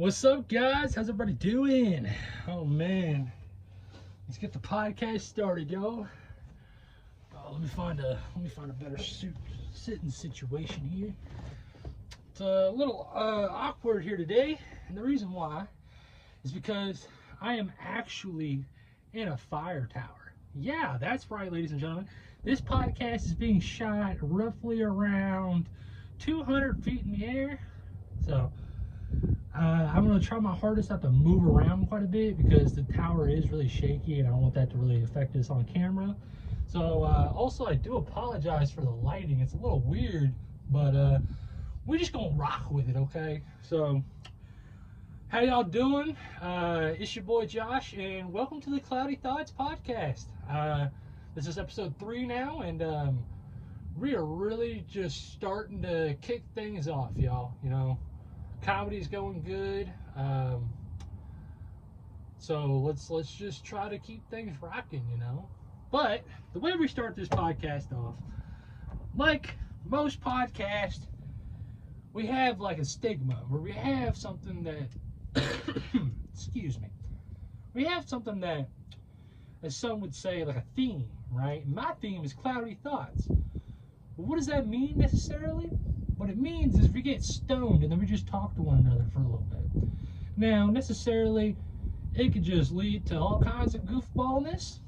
What's up, guys? How's everybody doing? Oh man, let's get the podcast started, yo. Let me find a better sitting situation here. It's a little awkward here today, and the reason why is because I am actually in a fire tower. Yeah, that's right, ladies and gentlemen. This podcast is being shot roughly around 200 feet in the air, so. I'm going to try my hardest not to move around quite a bit because the tower is really shaky and I don't want that to really affect us on camera. So also I do apologize for the lighting. It's a little weird, but we're just going to rock with it, okay? So how y'all doing? It's your boy Josh and welcome to the Cloudy Thoughts podcast. This is episode 3 now, and we are really just starting to kick things off, y'all. You know, comedy's going good, so let's just try to keep things rocking, you know. But the way we start this podcast off, like most podcasts, we have like a stigma where we have something that excuse me, we have something that, as some would say, like a theme, right? My theme is cloudy thoughts. But what does that mean necessarily? What it means is we get stoned and then we just talk to one another for a little bit. Now, necessarily, it could just lead to all kinds of goofballness.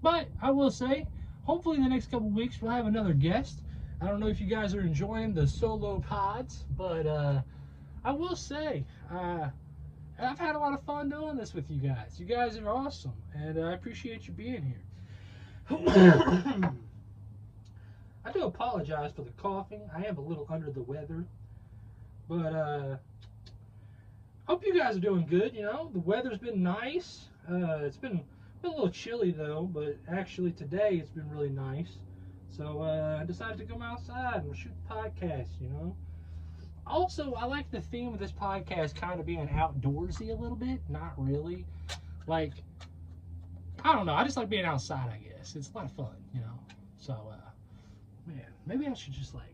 But I will say, hopefully in the next couple weeks we'll have another guest. I don't know if you guys are enjoying the solo pods, but I will say, I've had a lot of fun doing this with you guys. You guys are awesome, and I appreciate you being here. I do apologize for the coughing. I am a little under the weather. But hope you guys are doing good, you know. The weather's been nice. It's been a little chilly though, but actually today it's been really nice. So I decided to come outside and shoot the podcast, you know. Also, I like the theme of this podcast kind of being outdoorsy a little bit. Not really. Like, I don't know. I just like being outside, I guess. It's a lot of fun, you know. So, man, maybe I should just like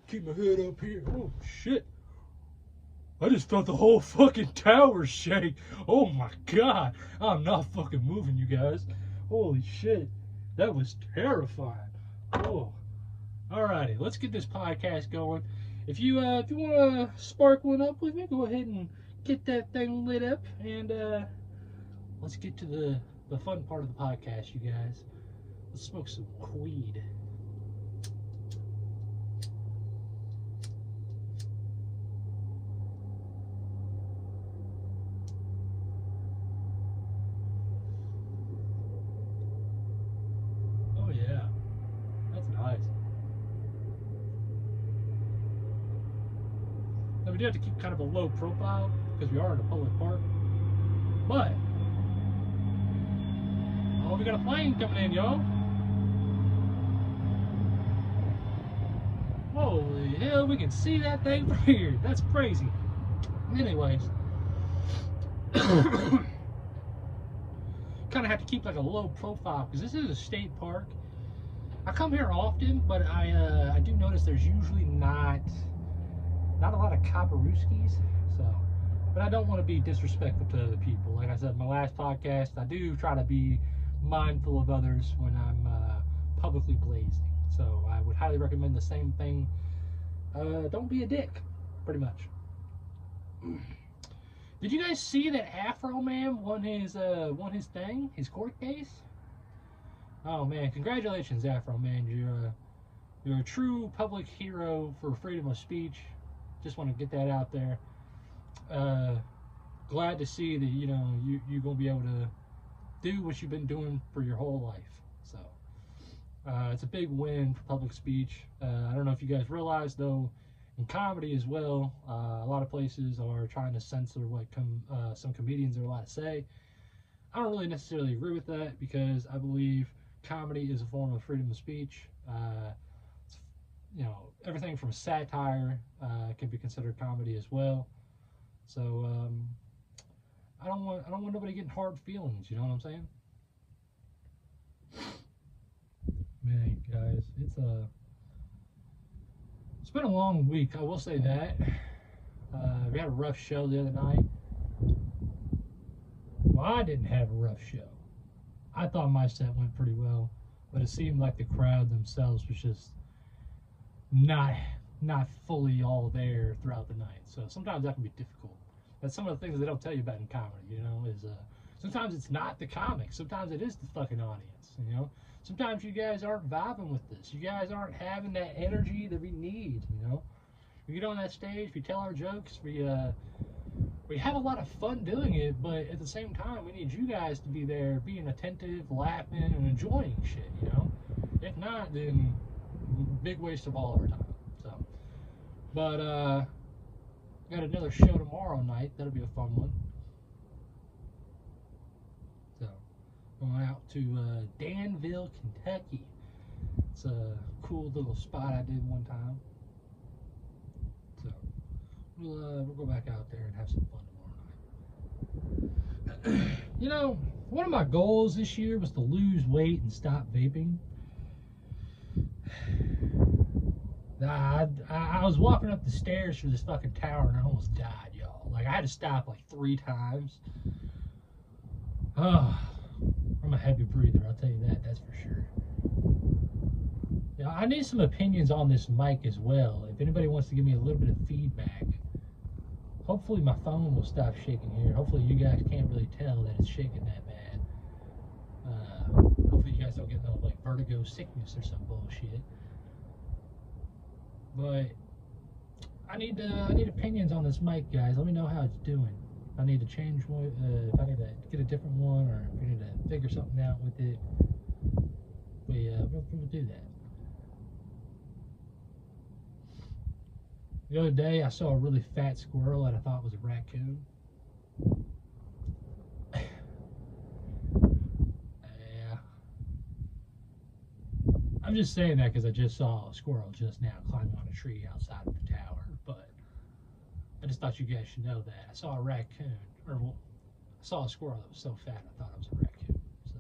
keep my head up here. Oh shit. I just felt the whole fucking tower shake. Oh my god. I'm not fucking moving, you guys. Holy shit. That was terrifying. Oh. Alrighty, let's get this podcast going. If you want to spark one up with me, go ahead and get that thing lit up, and let's get to the fun part of the podcast, you guys. Let's smoke some weed. Oh yeah, that's nice. Now we do have to keep kind of a low profile because we are in a public park, but oh, we got a plane coming in, yo. Holy hell, we can see that thing from here. That's crazy. Anyways, kind of have to keep like a low profile because this is a state park. I come here often, but I do notice there's usually not a lot of Kaparooskies. So, but I don't want to be disrespectful to other people. Like I said in my last podcast, I do try to be mindful of others when I'm publicly blazing. So I would highly recommend the same thing. Don't be a dick, pretty much. Did you guys see that Afroman won his thing, his court case? Oh man, congratulations, Afroman. You're a true public hero for freedom of speech. Just want to get that out there. Glad to see that you're gonna be able to do what you've been doing for your whole life. So it's a big win for public speech. I don't know if you guys realize though, in comedy as well, a lot of places are trying to censor what some comedians are allowed to say. I don't really necessarily agree with that because I believe comedy is a form of freedom of speech. Everything from satire can be considered comedy as well. So I don't want nobody getting hard feelings. You know what I'm saying? Man, guys, it's been a long week, I will say that. We had a rough show the other night. Well, I didn't have a rough show. I thought my set went pretty well, but it seemed like the crowd themselves was just not fully all there throughout the night. So sometimes that can be difficult. That's some of the things they don't tell you about in comedy, you know, is sometimes it's not the comic. Sometimes it is the fucking audience, you know. Sometimes you guys aren't vibing with this. You guys aren't having that energy that we need, you know. We get on that stage, we tell our jokes, we have a lot of fun doing it, but at the same time, we need you guys to be there, being attentive, laughing, and enjoying shit, you know. If not, then big waste of all our time. So, but got another show tomorrow night. That'll be a fun one. So, going out to Danville, Kentucky. It's a cool little spot I did one time. So, we'll go back out there and have some fun tomorrow night. You know, one of my goals this year was to lose weight and stop vaping. I was walking up the stairs for this fucking tower and I almost died, y'all. Like, I had to stop like 3 times. Oh, I'm a heavy breather, I'll tell you that, that's for sure. Yeah, I need some opinions on this mic as well. If anybody wants to give me a little bit of feedback. Hopefully my phone will stop shaking here. Hopefully you guys can't really tell that it's shaking that bad. Hopefully you guys don't get no like vertigo sickness or some bullshit. But I need opinions on this mic, guys. Let me know how it's doing. If I need to change one, if I need to get a different one, or if we need to figure something out with it. We'll do that. The other day, I saw a really fat squirrel that I thought was a raccoon. Yeah. I'm just saying that because I just saw a squirrel just now climbing on a tree outside of the tower. But I just thought you guys should know that. I saw a raccoon, or well, I saw a squirrel that was so fat I thought it was a raccoon. So.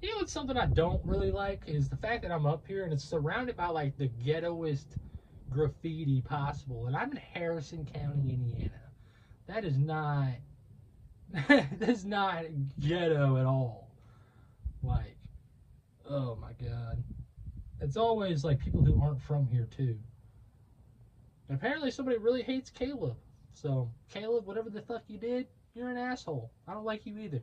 You know what's something I don't really like is the fact that I'm up here and it's surrounded by like the ghettoest graffiti possible, and I'm in Harrison County, Indiana. That is not ghetto at all. Like, oh my god, it's always like people who aren't from here too. And apparently somebody really hates Caleb. So Caleb, whatever the fuck you did, you're an asshole. I don't like you either.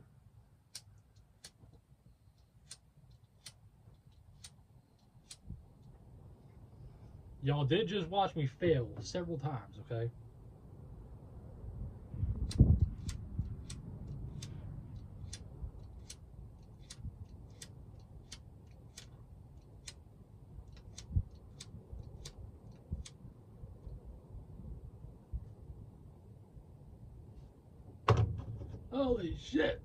Y'all did just watch me fail several times, okay? Holy shit.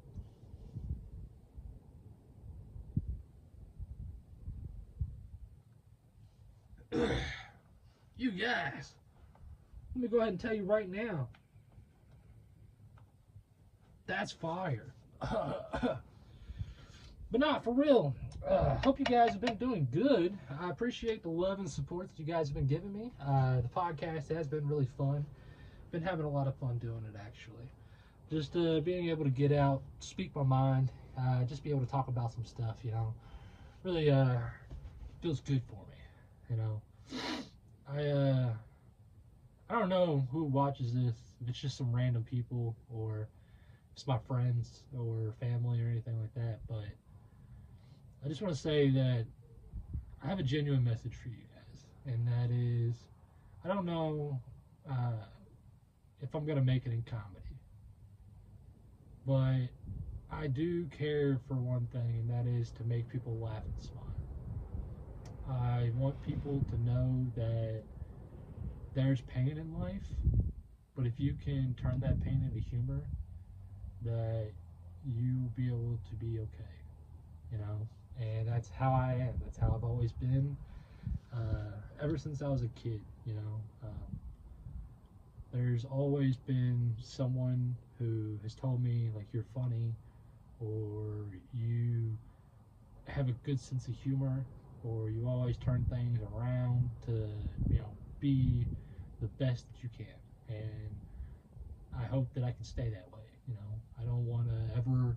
You guys, let me go ahead and tell you right now, that's fire. But not for real. Hope you guys have been doing good. I appreciate the love and support that you guys have been giving me. The podcast has been really fun. Been having a lot of fun doing it, actually. Just being able to get out, speak my mind, just be able to talk about some stuff, you know, really feels good for me, you know. I don't know who watches this, if it's just some random people or it's my friends or family or anything like that, but I just want to say that I have a genuine message for you guys, and that is, I don't know if I'm going to make it in comedy, but I do care for one thing, and that is to make people laugh and smile. I want people to know that there's pain in life, but if you can turn that pain into humor, that you'll be able to be okay, you know. And that's how I am. That's how I've always been, ever since I was a kid, you know. There's always been someone who has told me, like, you're funny, or you have a good sense of humor, or you always turn things around to, be the best that you can. And I hope that I can stay that way. I don't want to ever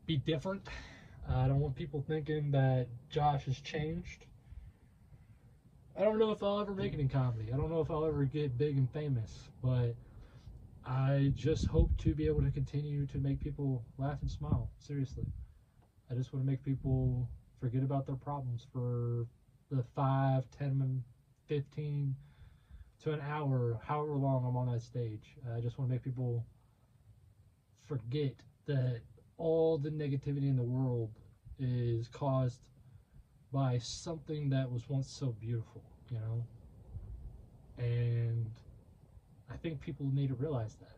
be different. I don't want people thinking that Josh has changed. I don't know if I'll ever make it in comedy. I don't know if I'll ever get big and famous, but I just hope to be able to continue to make people laugh and smile. Seriously. I just want to make people forget about their problems for the 5, 10, 15 to an hour, however long I'm on that stage. I just want to make people forget that all the negativity in the world is caused by something that was once so beautiful, And I think people need to realize that,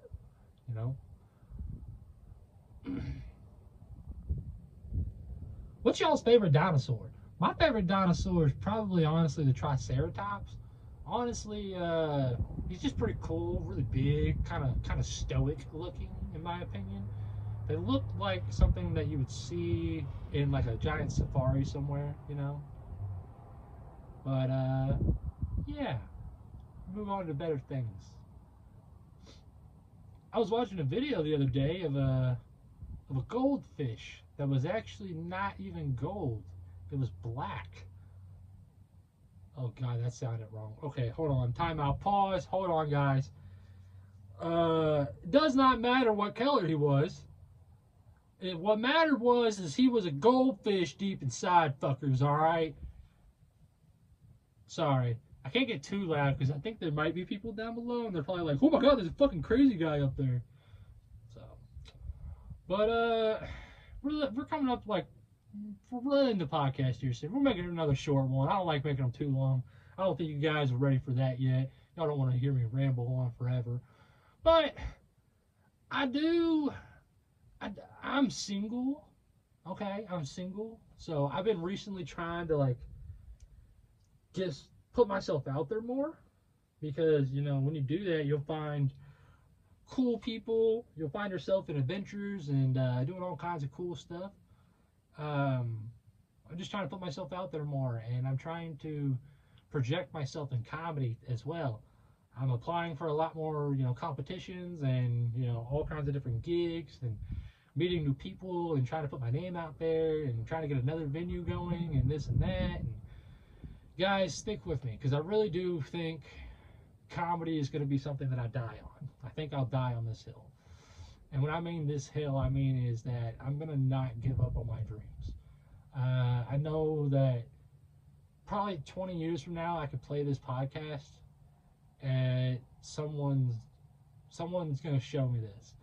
What's y'all's favorite dinosaur? My favorite dinosaur is probably, honestly, the Triceratops. Honestly, he's just pretty cool, really big, kind of stoic looking, in my opinion. They look like something that you would see in like a giant safari somewhere, But yeah, move on to better things. I was watching a video the other day of a goldfish that was actually not even gold. It was black. Oh God, that sounded wrong. Okay, hold on. Time out. Pause. Hold on, guys. It does not matter what color he was. What mattered is he was a goldfish deep inside, fuckers, alright? Sorry. I can't get too loud because I think there might be people down below and they're probably like, oh my God, there's a fucking crazy guy up there. So, but, we're coming up like, we're ending the podcast here soon. We're making another short one. I don't like making them too long. I don't think you guys are ready for that yet. Y'all don't want to hear me ramble on forever. But, I'm single. Okay, I'm single. So I've been recently trying to just put myself out there more. Because, when you do that, you'll find cool people. You'll find yourself in adventures and doing all kinds of cool stuff. I'm just trying to put myself out there more. And I'm trying to project myself in comedy as well. I'm applying for a lot more, competitions and, all kinds of different gigs and meeting new people and trying to put my name out there and trying to get another venue going and this and that. And guys, stick with me because I really do think comedy is going to be something that I die on. I think I'll die on this hill. And when I mean this hill, I mean is that I'm going to not give up on my dreams. I know that probably 20 years from now, I could play this podcast and someone's going to show me this.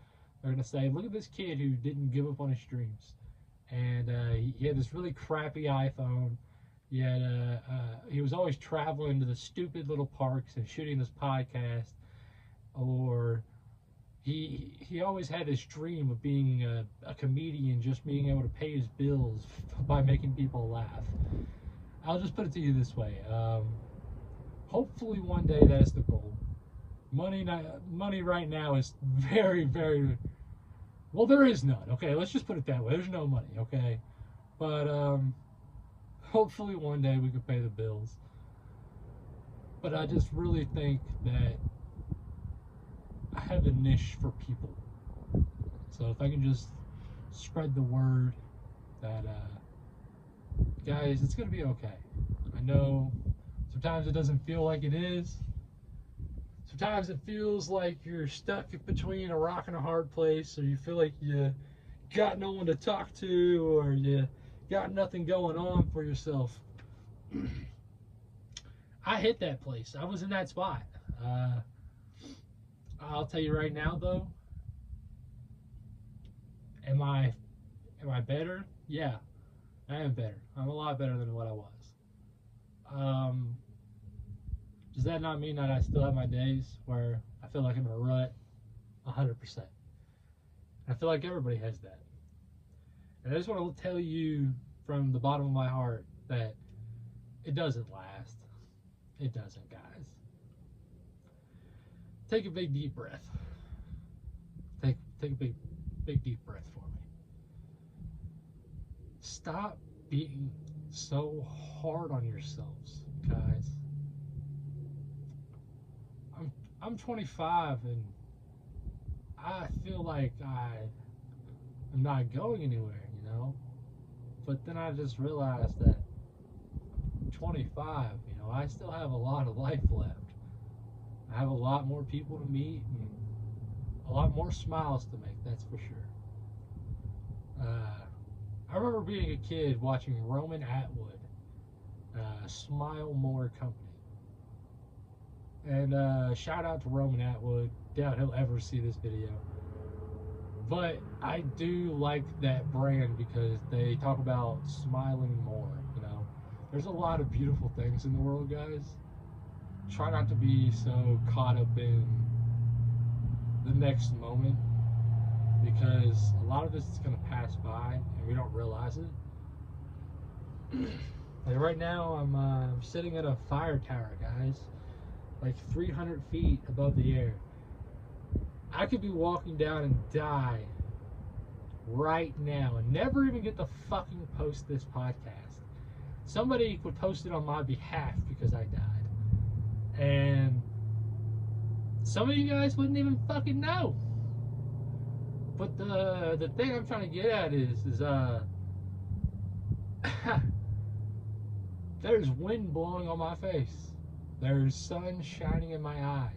They're going to say, look at this kid who didn't give up on his dreams. And he had this really crappy iPhone. He was always traveling to the stupid little parks and shooting this podcast. Or he always had this dream of being a comedian, just being able to pay his bills by making people laugh. I'll just put it to you this way. Hopefully one day that's the goal. Money right now is very, very... Well, there is none, okay? Let's just put it that way. There's no money, okay? But, hopefully one day we can pay the bills. But I just really think that I have a niche for people. So if I can just spread the word that, guys, it's going to be okay. I know sometimes it doesn't feel like it is. Sometimes it feels like you're stuck between a rock and a hard place, or you feel like you got no one to talk to, or you got nothing going on for yourself. I hit that place. I was in that spot. I'll tell you right now, though. Am I better? Yeah, I am better. I'm a lot better than what I was. Does that not mean that I still have my days where I feel like I'm in a rut? 100%. I feel like everybody has that. And I just want to tell you from the bottom of my heart that it doesn't last. It doesn't, guys. Take a big deep breath. Take a big deep breath for me. Stop being so hard on yourselves, guys. I'm 25 and I feel like I am not going anywhere, you know? But then I just realized that 25, you know, I still have a lot of life left. I have a lot more people to meet and a lot more smiles to make, that's for sure. I remember being a kid watching Roman Atwood, Smile More Company. And shout out to Roman Atwood. Doubt he'll ever see this video. But I do like that brand because they talk about smiling more, you know. There's a lot of beautiful things in the world, guys. Try not to be so caught up in the next moment because a lot of this is going to pass by and we don't realize it. Like right now, I'm sitting at a fire tower, guys, like 300 feet above the air. I could be walking down and die right now and never even get to fucking post this podcast. Somebody would post it on my behalf because I died. And some of you guys wouldn't even fucking know. But the thing I'm trying to get at is there's wind blowing on my face. There's sun shining in my eyes.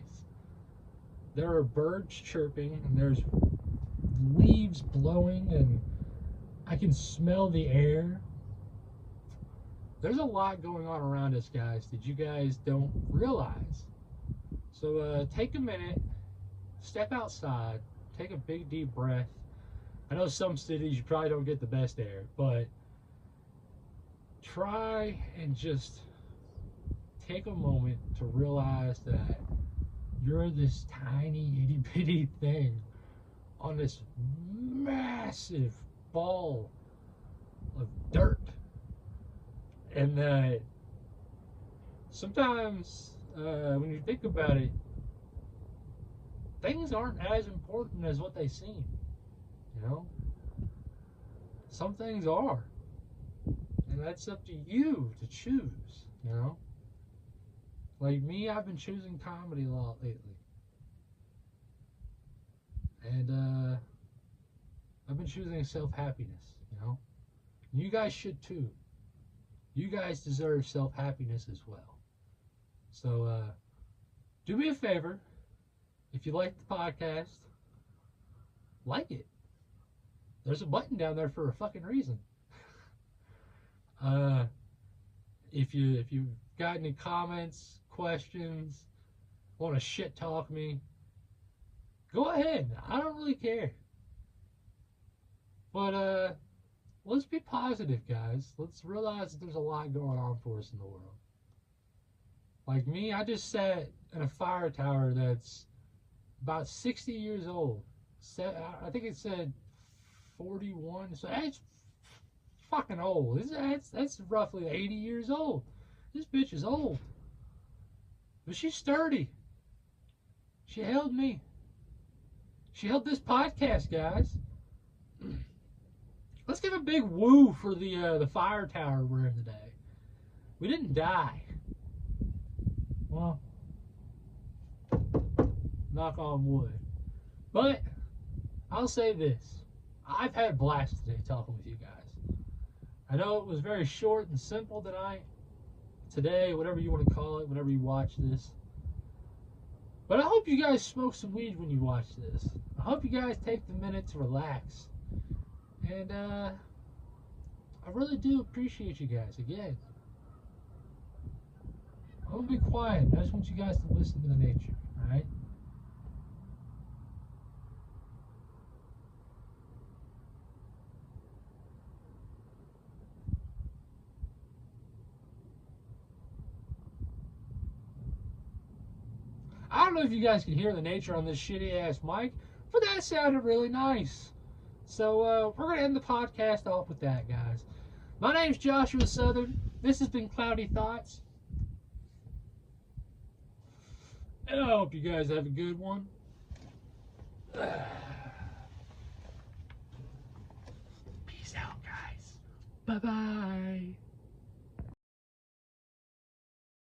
There are birds chirping and there's leaves blowing and I can smell the air. There's a lot going on around us, guys, that you guys don't realize. So take a minute, step outside, take a big deep breath. I know some cities you probably don't get the best air, but try and just take a moment to realize that you're this tiny itty bitty thing on this massive ball of dirt. And sometimes when you think about it, things aren't as important as what they seem, you know? Some things are. And that's up to you to choose, you know? Like me, I've been choosing comedy a lot lately. And I've been choosing self-happiness, you know? And you guys should too. You guys deserve self-happiness as well. So do me a favor. If you like the podcast, like it. There's a button down there for a fucking reason. If you've got any comments, questions, want to shit talk me, go ahead. I don't really care. But let's be positive, guys. Let's realize that there's a lot going on for us in the world. Like me, I just sat in a fire tower that's about 60 years old. I think it said 41. So that's fucking old. That's roughly 80 years old. This bitch is old. But she's sturdy. She held me. She held this podcast, guys. Let's give a big woo for the fire tower we're in today. We didn't die. Well, knock on wood. But I'll say this. I've had a blast today talking with you guys. I know it was very short and simple tonight. Today, whatever you want to call it, whenever you watch this. But I hope you guys smoke some weed when you watch this. I hope you guys take the minute to relax. And I really do appreciate you guys again. I'm gonna be quiet. I just want you guys to listen to the nature, alright? I don't know if you guys can hear the nature on this shitty ass mic, but that sounded really nice. So we're going to end the podcast off with that, guys. My name's Joshua Southern. This has been Cloudy Thoughts. And I hope you guys have a good one. Peace out, guys. Bye bye.